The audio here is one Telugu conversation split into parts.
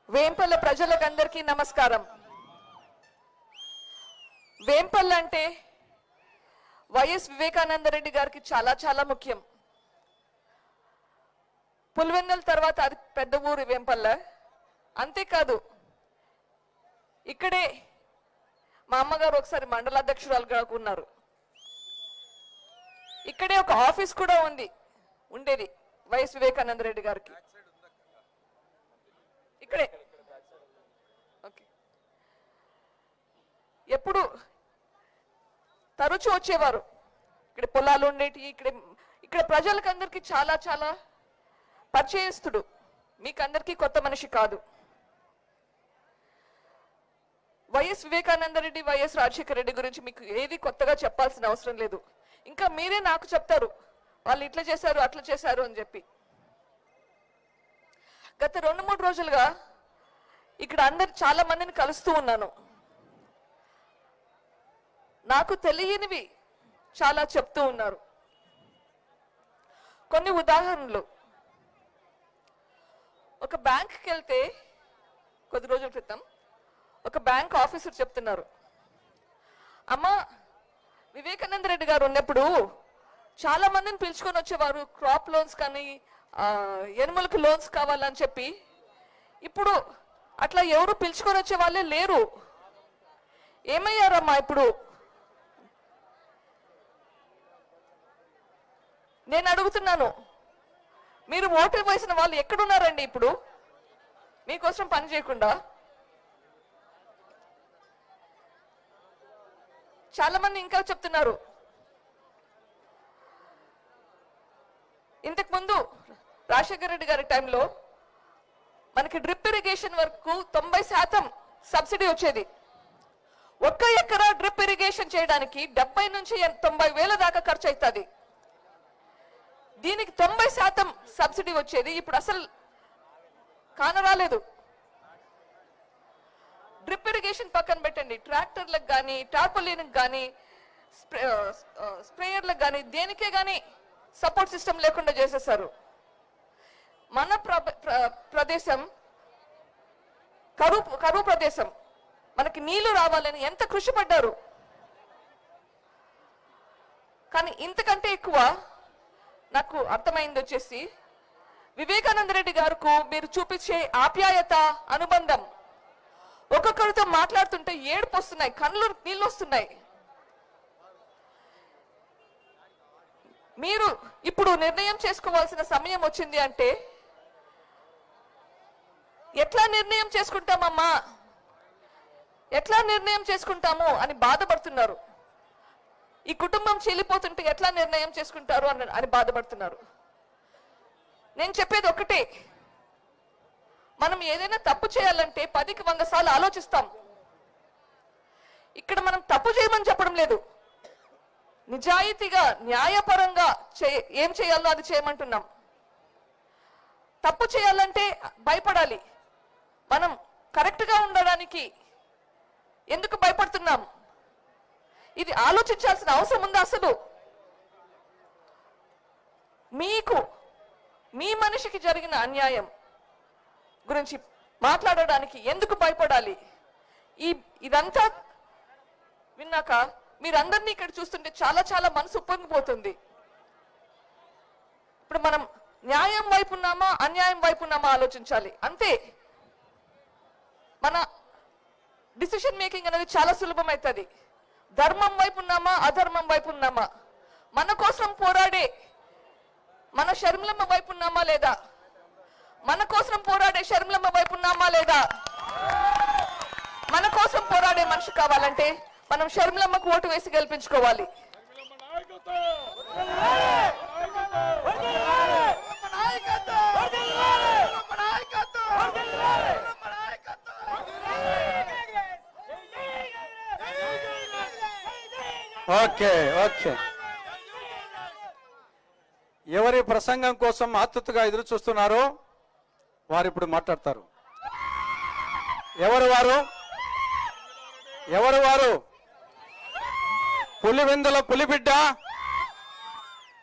వేంపల్ల ప్రజలకందరికీ నమస్కారం. వేంపల్ల అంటే వైఎస్ వివేకానంద రెడ్డి గారికి చాలా చాలా ముఖ్యం. పులివెందుల తర్వాత అది పెద్ద ఊరు వేంపల్ల. అంతేకాదు ఇక్కడే మా అమ్మగారు ఒకసారి మండలాధ్యక్షురాలుగా ఉన్నారు. ఇక్కడే ఒక ఆఫీస్ కూడా ఉండేది వైఎస్ వివేకానంద రెడ్డి గారికి. ఇక్కడే ఓకే. ఎప్పుడు తరచూ వచ్చేవారు. ఇక్కడ పొలాలు ఉండేటి. ఇక్కడ ప్రజలకు అందరికీ చాలా చాలా పరిచయస్తుడు. మీకు అందరికీ కొత్త మనిషి కాదు. వైఎస్ వివేకానంద రెడ్డి, వైఎస్ రాజశేఖర రెడ్డి గురించి మీకు ఏది కొత్తగా చెప్పాల్సిన అవసరం లేదు. ఇంకా మీరే నాకు చెప్తారు వాళ్ళు ఇట్లా చేశారు అట్లా చేశారు అని చెప్పి. గత 2-3 రోజులుగా ఇక్కడ చాలా మందిని కలుస్తూ ఉన్నాను. నాకు తెలియనివి చాలా చెప్తూ ఉన్నారు. కొన్ని ఉదాహరణలు. ఒక బ్యాంక్కి వెళ్తే కొద్ది రోజుల క్రితం ఒక బ్యాంక్ ఆఫీసర్ చెప్తున్నారు, అమ్మ వివేకానంద రెడ్డి గారు ఉన్నప్పుడు చాలా మందిని పిలుచుకొని వచ్చేవారు, క్రాప్ లోన్స్ కానీ ఎనుమలకు లోన్స్ కావాలని చెప్పి. ఇప్పుడు అట్లా ఎవరు పిలుచుకొని వచ్చే వాళ్ళే లేరు. ఏమయ్యారమ్మా ఇప్పుడు? నేను అడుగుతున్నాను, మీరు ఓటు వేసిన వాళ్ళు ఎక్కడున్నారండి ఇప్పుడు మీకోసం పని చేయకుండా? చాలా మంది ఇంకా చెప్తున్నారు, ఇంతకు ముందు రాజశేఖర రెడ్డి గారి టైంలో మనకి డ్రిప్ ఇరిగేషన్ వరకు 90% సబ్సిడీ వచ్చేది. 1 ఎకరా డ్రిప్ ఇరిగేషన్ చేయడానికి 70 నుంచి 90 వేల దాకా ఖర్చు అవుతుంది. దీనికి 90% సబ్సిడీ వచ్చేది. ఇప్పుడు అసలు కానరాలేదు. డ్రిప్ ఇరిగేషన్ పక్కన పెట్టండి, ట్రాక్టర్లకు కానీ టార్పలిన్కి కానీ స్ప్రేయర్లకు కానీ దేనికే కానీ సపోర్ట్ సిస్టమ్ లేకుండా చేసేసారు. మన ప్రదేశం కరువు ప్రదేశం. మనకి నీళ్లు రావాలని ఎంత కృషి పడ్డారు. కానీ ఇంతకంటే ఎక్కువ నాకు అర్థమైంది వచ్చేసి వివేకానంద రెడ్డి గారికి మీరు చూపించే ఆప్యాయత, అనుబంధం. ఒక్కొక్కరితో మాట్లాడుతుంటే ఏడుపు వస్తున్నాయి, కళ్ళు నీళ్ళు వస్తున్నాయి. మీరు ఇప్పుడు నిర్ణయం చేసుకోవాల్సిన సమయం వచ్చింది. అంటే ఎట్లా నిర్ణయం చేసుకుంటామమ్మా, ఎట్లా నిర్ణయం చేసుకుంటాము అని బాధపడుతున్నారు. ఈ కుటుంబం చీలిపోతుంటే ఎట్లా నిర్ణయం చేసుకుంటారు అని బాధపడుతున్నారు. నేను చెప్పేది ఒకటే, మనం ఏదైనా తప్పు చేయాలంటే 10కి 100 సార్లు ఆలోచిస్తాం. ఇక్కడ మనం తప్పు చేయమని చెప్పడం లేదు, నిజాయితీగా న్యాయపరంగా ఏం చేయాలో అది చేయమంటున్నాం. తప్పు చేయాలంటే భయపడాలి. మనం కరెక్ట్ గా ఉండడానికి ఎందుకు భయపడుతున్నాం? ఇది ఆలోచించాల్సిన అవసరం ఉందా? అసలు మీకు మీ మనిషికి జరిగిన అన్యాయం గురించి మాట్లాడడానికి ఎందుకు భయపడాలి? ఇదంతా విన్నాక మీరందరినీ ఇక్కడ చూస్తుంటే చాలా చాలా మనసు ఉప్పొంగిపోతుంది. ఇప్పుడు మనం న్యాయం వైపు ఉన్నామా అన్యాయం వైపు ఉన్నామా ఆలోచించాలి. అంతే. మన డిసిషన్ మేకింగ్ అనేది చాలా సులభమవుతుంది. ధర్మం వైపు ఉన్నామా అధర్మం వైపు ఉన్నామా, మన కోసం పోరాడే మన షర్మిలమ్మ వైపు ఉన్నామా లేదా, మన కోసం పోరాడే షర్మిలమ్మ వైపు ఉన్నామా లేదా? మన కోసం పోరాడే మనిషి కావాలంటే మనం షర్మిలమ్మకు ఓటు వేసి గెలిపించుకోవాలి. Okay okay. ఎవరి ప్రసంగం కోసం ఆతృతగా ఎదురు చూస్తున్నారో వారు ఇప్పుడు మాట్లాడతారు. ఎవరు వారు? ఎవరు వారు? పులివెందుల పులిబిడ్డ,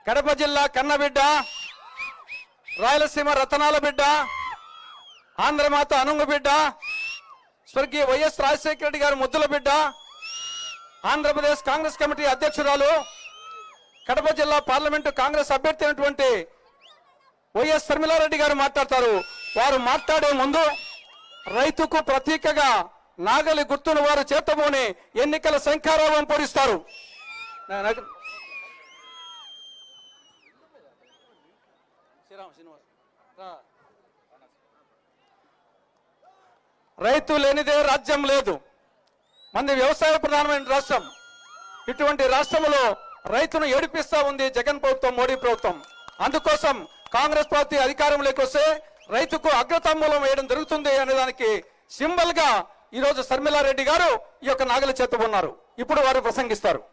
కడప జిల్లా కన్నబిడ్డ, రాయలసీమ రతనాల బిడ్డ, ఆంధ్రమాత అనుంగు బిడ్డ, స్వర్గీయ వైఎస్ రాజశేఖర రెడ్డి గారి ముద్దుల బిడ్డ, ఆంధ్రప్రదేశ్ కాంగ్రెస్ కమిటీ అధ్యక్షురాలు, కడప జిల్లా పార్లమెంటు కాంగ్రెస్ అభ్యర్థి అయినటువంటి వైఎస్ శర్మిలారెడ్డి గారు మాట్లాడతారు. వారు మాట్లాడే ముందు రైతుకు ప్రతీకగా నాగలి గుర్తును వారు చేతబోని ఎన్నికల శంఖారావం పొడిస్తారు. రైతు లేనిదే రాజ్యం లేదు. మంది వ్యవసాయ ప్రధానమైన రాష్ట్రం. ఇటువంటి రాష్ట్రంలో రైతును ఏడిపిస్తా ఉంది జగన్ ప్రభుత్వం, మోడీ ప్రభుత్వం. అందుకోసం కాంగ్రెస్ పార్టీ అధికారంలోకి వస్తే రైతుకు అగ్రతాంబూలం వేయడం జరుగుతుంది అనే దానికి సింబల్ గా ఈ రోజు శర్మిలారెడ్డి గారు ఈ యొక్క నాగలి చేతబోన్నారు. ఇప్పుడు వారు ప్రసంగిస్తారు.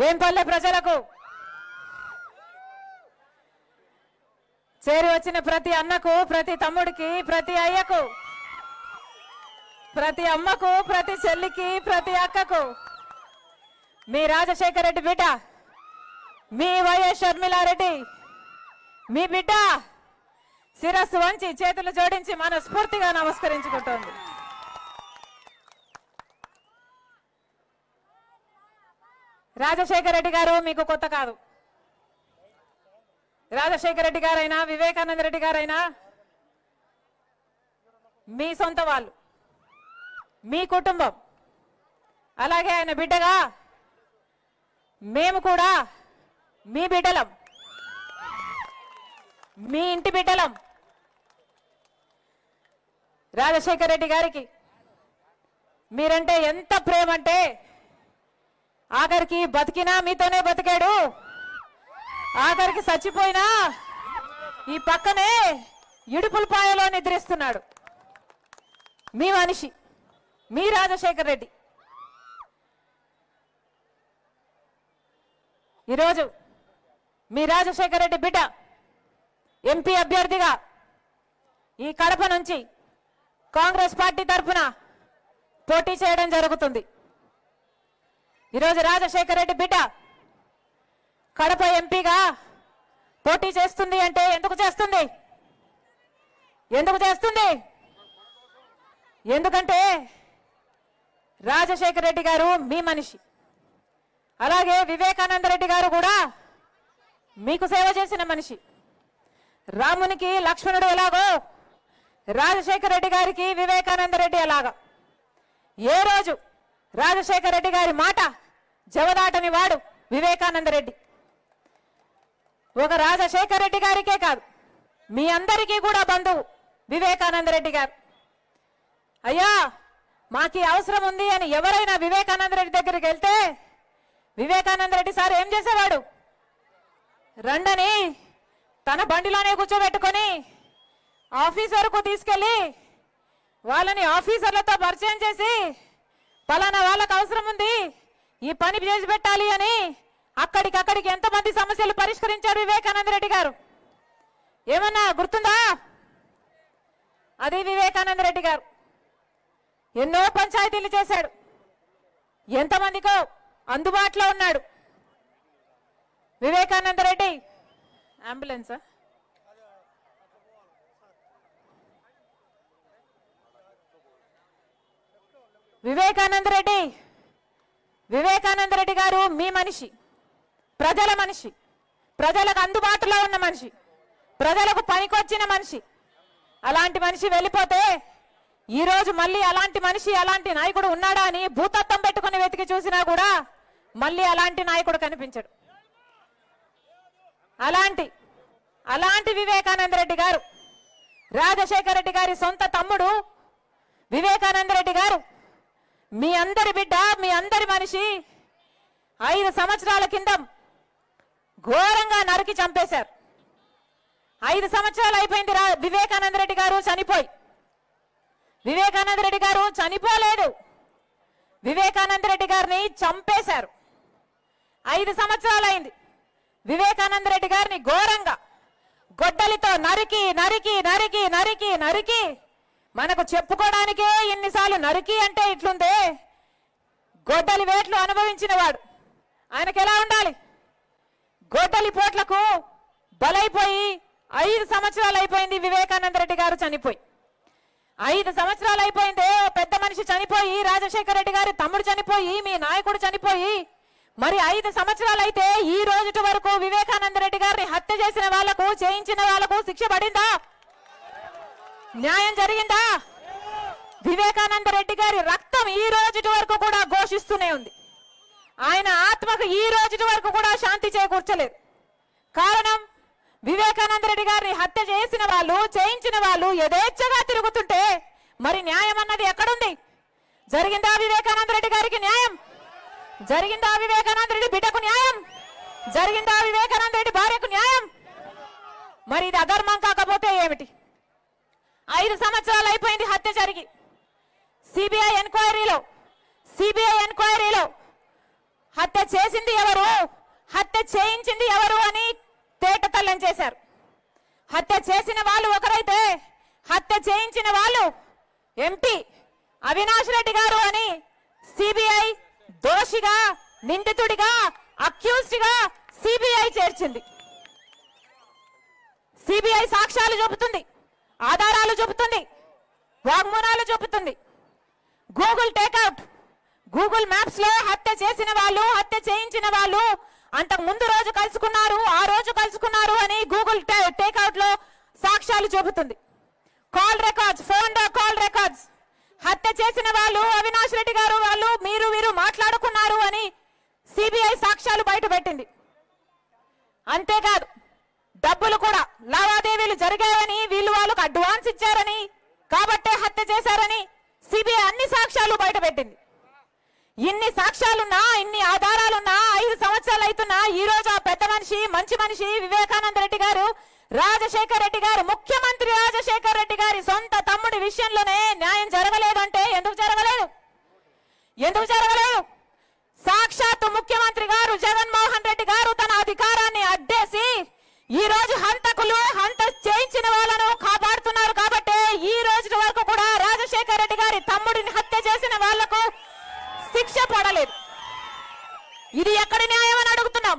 వేంపల్లె ప్రజలకు, చేరి వచ్చిన ప్రతి అన్నకు, ప్రతి తమ్ముడికి, ప్రతి అయ్యకు, ప్రతి అమ్మకు, ప్రతి చెల్లికి, ప్రతి అక్కకు, మీ రాజశేఖర రెడ్డి బిడ్డ, మీ వైఎస్ షర్మిలారెడ్డి, మీ బిడ్డ శిరస్సు వంచి చేతులు జోడించి మనస్ఫూర్తిగా నమస్కరించుకుంటోంది. రాజశేఖర రెడ్డి గారు మీకు కొత్త కాదు. రాజశేఖర రెడ్డి గారైనా, వివేకానంద రెడ్డి గారైనా మీ సొంత వాళ్ళు, మీ కుటుంబం. అలాగే ఆయన బిడ్డగా మేము కూడా మీ బిడ్డలం, మీ ఇంటి బిడ్డలం. రాజశేఖర రెడ్డి గారికి మీరంటే ఎంత ప్రేమ అంటే ఆఖరికి బతికినా మీతోనే బతికాడు, ఆఖరికి చచ్చిపోయినా ఈ పక్కనే ఇడుపులపాయలో నిద్రిస్తున్నాడు. మీ మనిషి, మీ రాజశేఖర రెడ్డి. ఈరోజు మీ రాజశేఖర రెడ్డి బిడ్డ ఎంపీ అభ్యర్థిగా ఈ కడప నుంచి కాంగ్రెస్ పార్టీ తరఫున పోటీ చేయడం జరుగుతుంది. ఈరోజు రాజశేఖర రెడ్డి బిడ్డ కడప ఎంపీగా పోటీ చేస్తుంది అంటే ఎందుకు చేస్తుంది? ఎందుకంటే రాజశేఖర రెడ్డి గారు మీ మనిషి. అలాగే వివేకానంద రెడ్డి గారు కూడా మీకు సేవ చేసిన మనిషి. రామునికి లక్ష్మణుడు ఎలాగో రాజశేఖర రెడ్డి గారికి వివేకానంద రెడ్డి ఎలాగా. ఏ రోజు రాజశేఖర రెడ్డి గారి మాట జవదాటని వాడు వివేకానంద రెడ్డి. ఒక రాజశేఖర రెడ్డి గారికే కాదు, మీ అందరికీ కూడా బంధువు వివేకానంద రెడ్డి గారు. అయ్యా మాకి అవసరం ఉంది అని ఎవరైనా వివేకానంద రెడ్డి దగ్గరికి వెళ్తే వివేకానంద రెడ్డి సార్ ఏం చేసేవాడు? రండని తన బండిలోనే కూర్చోబెట్టుకొని ఆఫీస్ వరకు తీసుకెళ్లి వాళ్ళని ఆఫీసర్లతో పరిచయం చేసి పలానా వాళ్ళకు అవసరం ఉంది, ఈ పని చేసి పెట్టాలి అని అక్కడికక్కడికి ఎంతమంది సమస్యలు పరిష్కరించారు వివేకానంద రెడ్డి గారు? ఏమన్నా గుర్తుందా? అది వివేకానంద రెడ్డి గారు. ఎన్నో పంచాయతీలు చేశాడు, ఎంతమందికో అందుబాటులో ఉన్నాడు వివేకానంద రెడ్డి. అంబులెన్సా? వివేకానంద రెడ్డి గారు మీ మనిషి, ప్రజల మనిషి, ప్రజలకు అందుబాటులో ఉన్న మనిషి, ప్రజలకు పనికొచ్చిన మనిషి. అలాంటి మనిషి వెళ్ళిపోతే ఈరోజు మళ్ళీ అలాంటి మనిషి, అలాంటి నాయకుడు ఉన్నాడా అని భూతత్వం పెట్టుకుని వెతికి చూసినా కూడా మళ్ళీ అలాంటి నాయకుడు కనిపించడు. అలాంటి వివేకానంద రెడ్డి గారు, రాజశేఖర రెడ్డి గారి సొంత తమ్ముడు వివేకానంద రెడ్డి గారు మీ అందరి బిడ్డ, మీ అందరి మనిషి 5 సంవత్సరాల కింద ఘోరంగా నరికి చంపేశారు. 5 సంవత్సరాలు అయిపోయింది వివేకానంద రెడ్డి గారు చనిపోయి. వివేకానంద రెడ్డి గారు చనిపోలేదు, వివేకానంద రెడ్డి గారిని చంపేశారు. 5 సంవత్సరాలు అయింది. వివేకానంద రెడ్డి గారిని ఘోరంగా గొడ్డలితో నరికి నరికి నరికి నరికి నరికి మనకు చెప్పుకోవడానికే ఎన్నిసార్లు నరికి అంటే ఇట్లుందే. గొడ్డలి వేట్లు అనుభవించిన వాడు ఆయనకు ఎలా ఉండాలి? గొడ్డలి పోట్లకు బలైపోయి 5 సంవత్సరాలు అయిపోయింది వివేకానంద రెడ్డి గారు చనిపోయి. 5 సంవత్సరాలు అయిపోయింది. పెద్ద మనిషి చనిపోయి, రాజశేఖర రెడ్డి గారి తమ్ముడు చనిపోయి, మీ నాయకుడు చనిపోయి, మరి 5 సంవత్సరాలు అయితే ఈ రోజు వరకు వివేకానంద రెడ్డి గారిని హత్య చేసిన వాళ్లకు, చేయించిన వాళ్లకు శిక్ష పడిందా? న్యాయం జరిగిందా? వివేకానంద రెడ్డి గారి రక్తం ఈ రోజు వరకు కూడా ఘోషిస్తూనే ఉంది. ఆయన ఆత్మకు ఈ రోజు వరకు కూడా శాంతి చేకూర్చలేదు. కారణం, వివేకానంద రెడ్డి గారిని హత్య చేసిన వాళ్ళు, చేయించిన వాళ్ళు యథేచ్ఛగా తిరుగుతుంటే మరి న్యాయం అన్నది ఎక్కడుంది? జరిగిందా వివేకానంద రెడ్డి గారికి న్యాయం? జరిగిందా వివేకానంద రెడ్డి బిడ్డకు న్యాయం? జరిగిందా వివేకానంద రెడ్డి భార్యకు న్యాయం? మరి ఇది అధర్మం కాకపోతే ఏమిటి? 5 సంవత్సరాలు అయిపోయింది హత్య జరిగి. సిబిఐ ఎంక్వైరీలో హత్య చేసింది ఎవరు, హత్య చేయించింది ఎవరు అని తేటతెల్లం చేశారు. హత్య చేసిన వాళ్ళు ఒకరైతే హత్య చేయించిన వాళ్ళు ఎంపీ అవినాష్ రెడ్డి గారు అని సిబిఐ దోషిగా, నిందితుడిగా, అక్యూజ్డ్ గా సిబిఐ చేర్చింది. సిబిఐ సాక్ష్యాలు చూపుతుంది, ఆధారాలు చూపుతుంది, వాగ్మూలాలు చూపుతుంది. గూగుల్ టేక్అవుట్, గూగుల్ మ్యాప్స్ లో హత్య చేసిన వాళ్ళు, హత్య చేయించిన వాళ్ళు అంతకు ముందు రోజు కలుసుకున్నారు, ఆ రోజు కలుసుకున్నారు అని గూగుల్ టేక్అవుట్ లో సాక్ష్యాలు చూపుతుంది. Call records, phone call records, హత్య చేసిన వాళ్ళు అవినాష్ రెడ్డి గారు వాళ్ళు వీరు మాట్లాడుకున్నారు అని సిబిఐ సాక్ష్యాలు బయట పెట్టింది. అంతేకాదు, డబ్బులు కూడా లావాదేవీలు జరిగాయని, వీళ్ళు వాళ్ళకు అడ్వాన్స్ ఇచ్చారని, కాబట్టే హత్య చేశారని సిబిఐ అన్ని సాక్ష్యాలు బయట పెట్టింది. ఇన్ని సాక్ష్యాలున్నా, ఇన్ని ఆధారాలున్నా, 5 సంవత్సరాలు అవుతున్నా ఈ రోజు ఆ పెద్ద మనిషి, మంచి మనిషి వివేకానంద రెడ్డి గారు, రాజశేఖర రెడ్డి గారు, ముఖ్యమంత్రి రాజశేఖర రెడ్డి గారి సొంత తమ్ముడి విషయంలోనే న్యాయం జరగలేదంటే ఎందుకు జరగలేదు? ఎందుకు జరగలేదు? సాక్షాత్తు ముఖ్యమంత్రి గారు జగన్మోహన్ రెడ్డి గారు తన అధికారాన్ని అడ్డేసి ఈ రోజు హంతకులు, హంత చేయించిన వాళ్ళను కాపాడుతున్నారు కాబట్టి ఈ రోజు వరకు కూడా రాజశేఖర రెడ్డి గారి తమ్ముడిని హత్య చేసిన వాళ్లకు శిక్ష పడలేదు. ఇది ఎక్కడి న్యాయం అని అడుగుతున్నాం.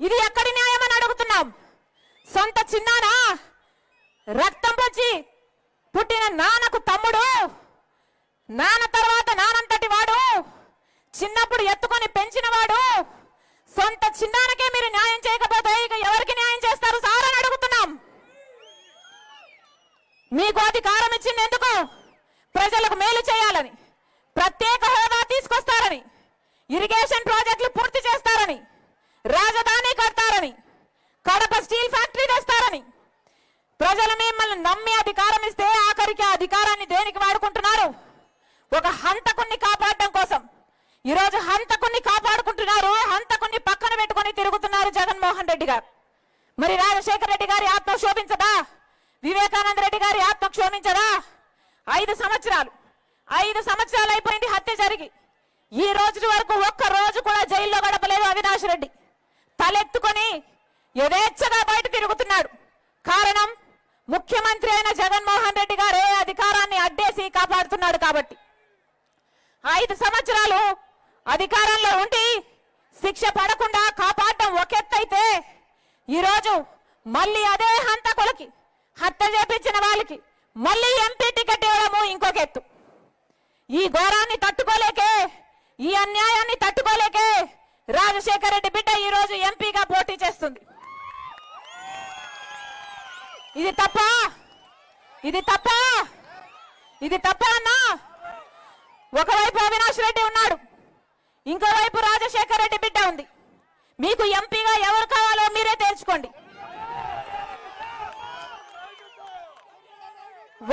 ఇది ఎక్కడి న్యాయం అని అడుగుతున్నాం. సొంత చిన్నానా, రక్తం పంచి పుట్టిన నాన్నకు తమ్ముడు, నాన్న తర్వాత నానంతటి వాడు, చిన్నప్పుడు ఎత్తుకొని పెంచిన వాడు, సొంత చిన్నానకే మీరు న్యాయం చేయకపోతే ఇక ఎవరికి న్యాయం చేస్తారు సార్ అని అడుగుతున్నాం. మీకు అధికారం ఇచ్చింది ఎందుకు? ప్రజలకు మేలు చేయాలని, ప్రత్యేక హోదా తీసుకొస్తారని, ఇరిగేషన్ ప్రాజెక్టులు పూర్తి చేస్తారని, రాజధాని కడతారని, కడప స్టీల్ ఫ్యాక్టరీ తెస్తారని. ప్రజలు మిమ్మల్ని నమ్మి అధికారం ఇస్తే ఆఖరికి అధికారాన్ని దేనికి వాడుకుంటున్నారు? ఒక హంతకుణ్ణి కాపాడడం కోసం. ఈరోజు హంతకుణ్ణి కాపాడుకుంటున్నారు, హంతకుణ్ణి పక్కన పెట్టుకొని తిరుగుతున్నారు జగన్మోహన్ రెడ్డి గారు. మరి రాజశేఖర రెడ్డి గారి ఆత్మ క్షోభించదా? వివేకానంద రెడ్డి గారి ఆత్మ క్షోభించదా? 5 సంవత్సరాలు అయిపోయింది హత్య జరిగి. ఈ రోజు వరకు ఒక్క రోజు కూడా జైల్లో గడపలేదు అవినాష్ రెడ్డి. తలెత్తుకొని యథేచ్ఛగా బయట తిరుగుతున్నాడు. కారణం, ముఖ్యమంత్రి అయిన జగన్మోహన్ రెడ్డి గారే అధికారాన్ని అడ్డేసి కాపాడుతున్నాడు కాబట్టి. 5 సంవత్సరాలు అధికారంలో ఉండి శిక్ష పడకుండా కాపాడటం ఒకెత్తైతే ఈరోజు మళ్ళీ అదే హంతకులకి, హత్య చేపించిన వాళ్ళకి మళ్ళీ ఎంపీ టికెట్ ఇవ్వడము ఇంకొక ఎత్తు. ఈ ఘోరాన్ని తట్టుకోలేకే, ఈ అన్యాయాన్ని తట్టుకోలేకే రాజశేఖర రెడ్డి బిడ్డ ఈ రోజు ఎంపీగా పోటీ చేస్తుంది. ఇది తప్ప? ఇది తప్ప? ఇది తప్ప అన్నా? ఒకవైపు అవినాష్ రెడ్డి ఉన్నాడు, ఇంకోవైపు రాజశేఖర రెడ్డి బిడ్డ ఉంది. మీకు ఎంపీగా ఎవరు కావాలో మీరే తేల్చుకోండి.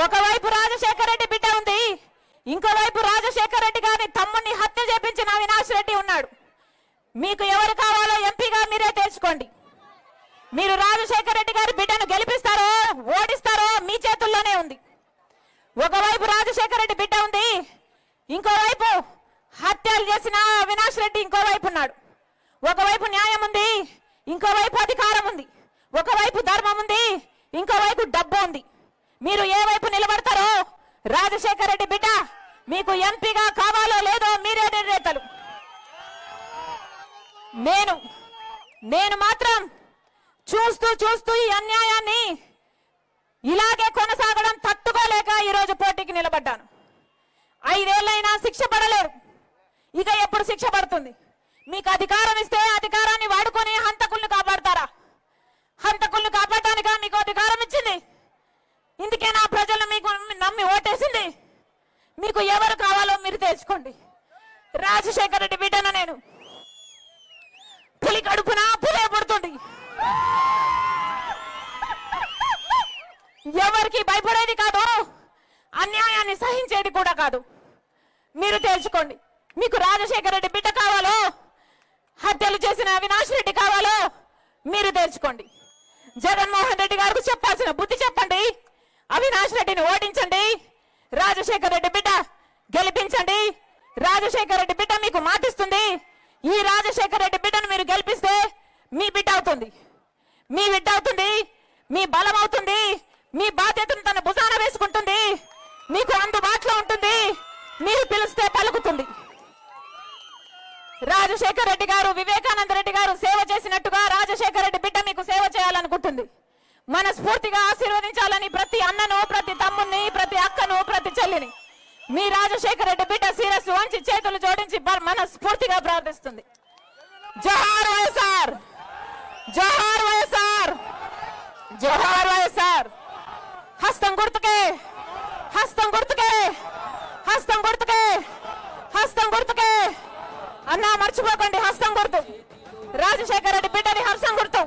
ఒకవైపు రాజశేఖర రెడ్డి బిడ్డ ఉంది, ఇంకోవైపు రాజశేఖర రెడ్డి గారిని తమ్ముడిని హత్య చేపించిన అవినాష్ రెడ్డి ఉన్నాడు. మీకు ఎవరు కావాలో ఎంపీగా మీరే తెలుసుకోండి. మీరు రాజశేఖర రెడ్డి గారి బిడ్డను గెలిపిస్తారో ఓడిస్తారో మీ చేతుల్లోనే ఉంది. ఒకవైపు రాజశేఖర రెడ్డి బిడ్డ ఉంది, ఇంకోవైపు హత్యలు చేసిన అవినాష్ రెడ్డి ఇంకోవైపు ఉన్నాడు. ఒకవైపు న్యాయం ఉంది, ఇంకోవైపు అధికారం ఉంది. ఒకవైపు ధర్మం ఉంది, ఇంకోవైపు డబ్బు ఉంది. మీరు ఏ వైపు నిలబడతారో రాజశేఖర రెడ్డి బిడ్డ మీకు ఎంపీగా కావాలో లేదో మీరే నిర్ణేతలు. నేను మాత్రం చూస్తూ ఈ అన్యాయాన్ని ఇలాగే కొనసాగడం తట్టుకోలేక ఈరోజు పోటీకి నిలబడ్డాను. 5 ఏళ్ళైనా శిక్ష పడలేరు, ఇక ఎప్పుడు శిక్ష పడుతుంది? మీకు అధికారం ఇస్తే అధికారాన్ని వాడుకొని హంతకుల్ని కాపాడతారా? హంతకుల్ని కాపాడటానికా మీకు అధికారం ఇచ్చింది? ఇందుకే నా ప్రజలు మీకు నమ్మి ఓటేసింది. మీకు ఎవరు కావాలో మీరు తెలుసుకోండి. రాజశేఖర రెడ్డి బిడ్డను నేను. పులి కడుపున పులే పడుతుంది. ఎవరికి భయపడేది కాదు, అన్యాయాన్ని సహించేది కూడా కాదు. మీరు తెలుసుకోండి. మీకు రాజశేఖర రెడ్డి బిడ్డ కావాలో, హత్యలు చేసిన అవినాష్ రెడ్డి కావాలో మీరు తెలుసుకోండి. జగన్మోహన్ రెడ్డి గారికి చెప్పాల్సిన బుద్ధి చెప్పండి. అవినాష్ రెడ్డిని ఓడించండి, రాజశేఖర రెడ్డి బిడ్డ గెలిపించండి. రాజశేఖర రెడ్డి బిడ్డ మీకు మాటిస్తుంది. ఈ రాజశేఖర రెడ్డి బిడ్డను మీరు గెలిపిస్తే మీ బిడ్డ అవుతుంది, మీ బిడ్డ అవుతుంది, మీ బలం అవుతుంది, మీ బాధ్యతను తన భుజాన వేసుకుంటుంది, మీకు అందుబాటులో ఉంటుంది, మీరు పిలిస్తే పలుకుతుంది. రాజశేఖర రెడ్డి గారు, వివేకానంద రెడ్డి గారు సేవ చేసినట్టుగా రాజశేఖర రెడ్డి బిడ్డ మీకు సేవ చేయాలనుకుంటుంది. మనస్ఫూర్తిగా ఆశీర్వదించాలని ప్రతి అన్నను, ప్రతి తమ్ముని, ప్రతి అక్కను, ప్రతి చెల్లిని మీ రాజశేఖర రెడ్డి బిడ్డ శిరస్సు వంచి చేతులు జోడించి మనస్ఫూర్తిగా ప్రార్థిస్తుంది. జోహార్ వైఎస్ఆర్, జోహార్ వైఎస్ఆర్, జోహార్ వైఎస్ఆర్. హస్తం గుర్తుకే, హస్తం గుర్తుకే, హస్తం గుర్తుకే, హస్తం గుర్తుకే. అన్నా మర్చిపోకండి, హస్తం గుర్తు. రాజశేఖర రెడ్డి బిడ్డని హస్తం గుర్తు.